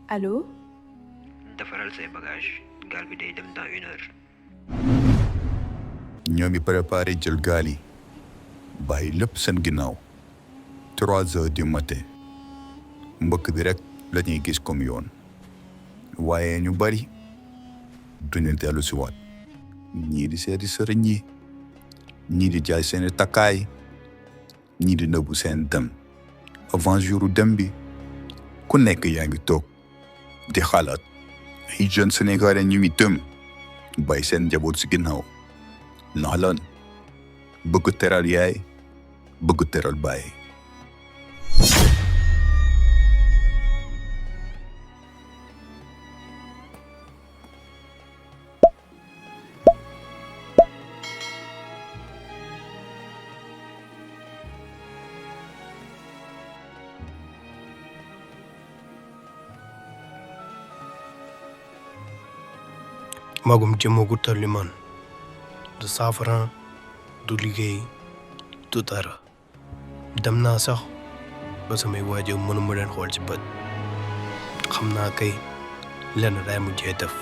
Allô? defaral say bagage gaal bi day dem dans 1 heure. ñoo ngi préparé jël gaal yi bàyyi lépp seen ginnaaw 3 heures du matin mbëkk bi rek la ñuy gis comme yoon waaye ñu bari duñu dellu si waat ñii di seeti sëriñ yi ñii di jaay seeni takkaay ñii di nëbbu seen dem avant jouru dem bi ku nekk yaa ngi toog di xalaat ay jeunes sénégalais ñu ngi tëm bàyyi seen njaboot si ginnaaw ndax lan bëgg teral yaay bëgg teral baay. magum jëmm gu tolli man du saafara du liggéey du dara dem naa sax ba samay waajur mënuma leen xool ci bët xam naa kay lenn day mujjee def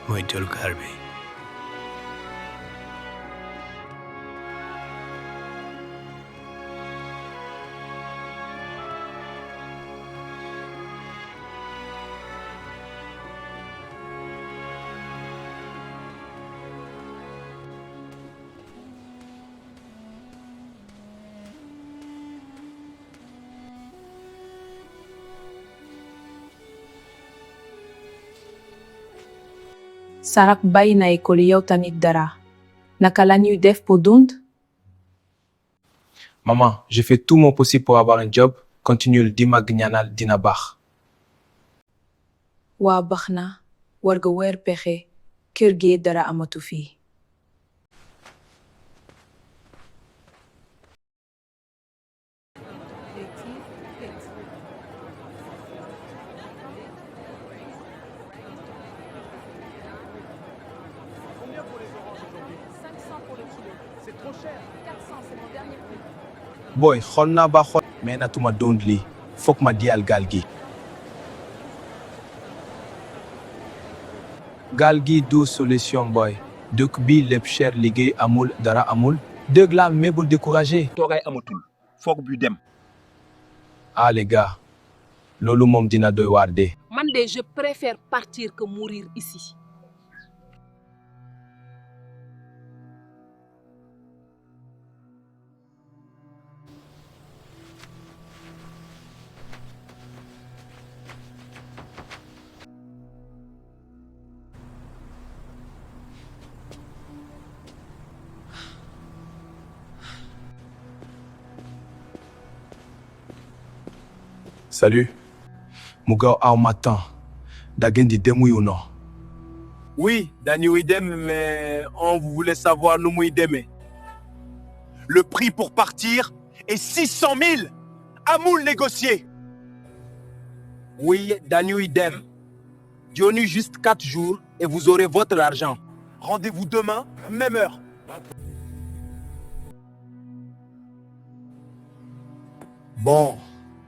mooy jël gaal bi. Sarak bàyyi na école yow tamit dara naka la ñuy def pour dund. Maman, je fais tout mon possible pour avoir un job. Continue di ma ñaanal dina baax. waa baax na war nga weer pexe kër gi dara amatu fi. Boy, xool naa ba xool mais natuma doon lii foog ma diyal gaal gi. gaal gi du solution boy dëkk bi lépp cher liggéey amul dara amul dëgg la mais bul découragé. toogaay amatul foog bu dem. ah les gars loolu moom dina doy waar de. Man de je préfère partir que mourir ici. Salut. mu gaaw aw matin da ngeen di dem ou non. Oui, dañuy dem, mais on voulait savoir nu muy demee. Le prix pour partir est 600 000. Amul négocié. Oui, dañuy dem. Donnez juste 4 jours et vous aurez votre argent. Rendez-vous demain, même heure. Bon,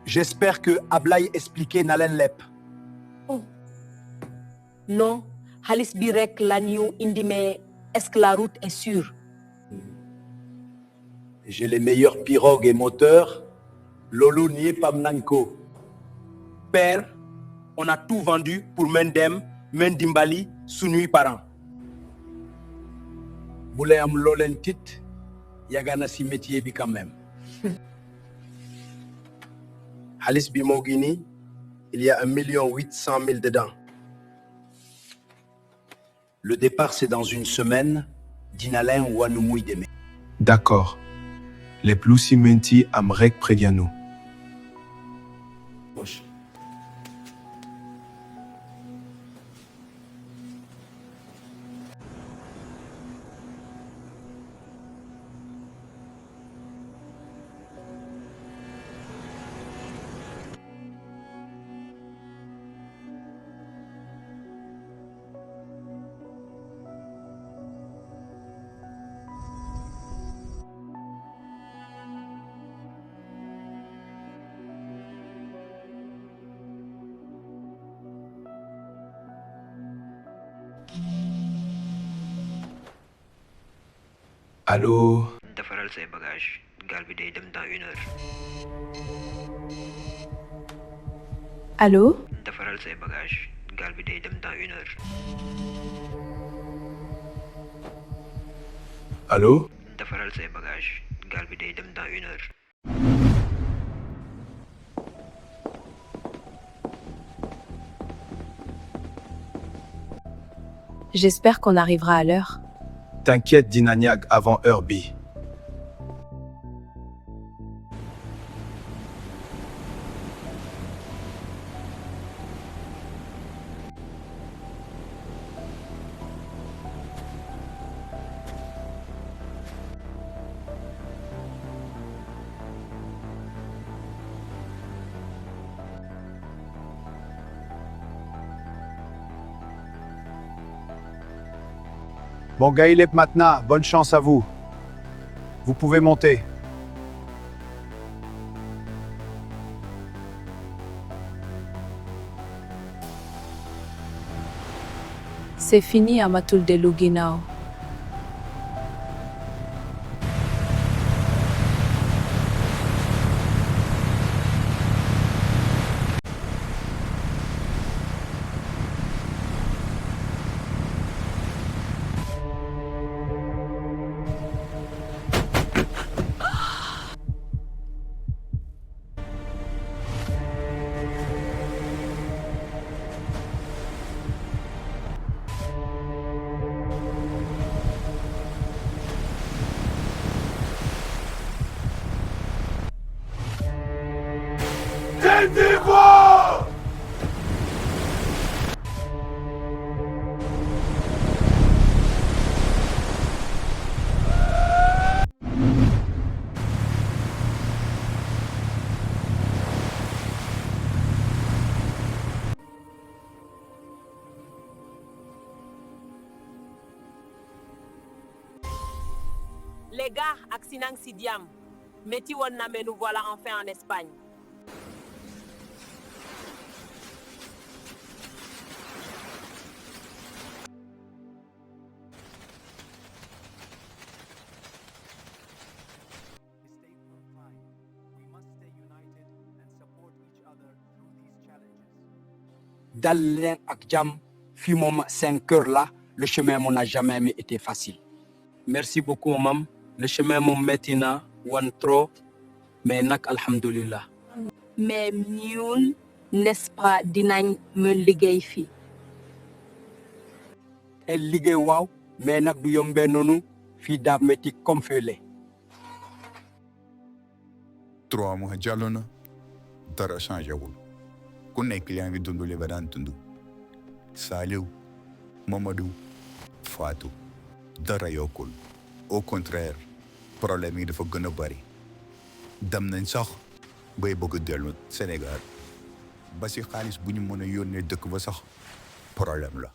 j'espère que Ablaye expliqué na leen lépp. Non, xaalis bi rek la ñu indi mais est-ce que la route est sûre? J'ai les meilleurs pirogues et moteurs. Lolo nie pam nanko. Père, on a tout vendu pour Mendem, Mendimbali, suñuy parents. Bu lay am loo leen tit, yaga na si métier bi quand même. Xaalis bi moo ngi nii, il y a 1,8 million dedans. Le départ c'est dans 1 semaine. Dina leen wa nu muy demee. D'accord. Les plus cimenti am rek préviens-nous. Allô? defaral say bagage gaal bi day dem dans 1 heure. Allô? defaral say bagage gaal bi day dem dans 1 heure. Allô? defaral say bagage gaal bi day dem dans 1 heure. J'espère qu'on arrivera à l'heure. T'inquiète, dina ñàgg avant heure bi. Bon, Gaël maintenant, bonne chance à vous. Vous pouvez monter. C'est fini Amatul de Luginao. Les gars, ak Sinang Sidiam, metti woon na mais nous voilà enfin en Espagne. Dal leen ak jàmm fii moom 5 heures là le chemin moom n'a jamais été facile. Merci beaucoup mam. Le chemin moom metti na wan trop mais nag alhamdulillah. Mais ñun n'est-ce pas dinañ mën liggéey fii. El liggéey waaw mais nag du yombee noonu fii daa métti comme fële. 3 mois jàll na dara changé wul ku nekk yaa ngi dund li ba daan dund Saliou Mamadou Fatou dara yokkul au contraire problème yi dafa gën a bari dem nañ sax bay bëgg a dellu Sénégal ba si xaalis bu ñu mën a yónnee dëkk ba sax problème la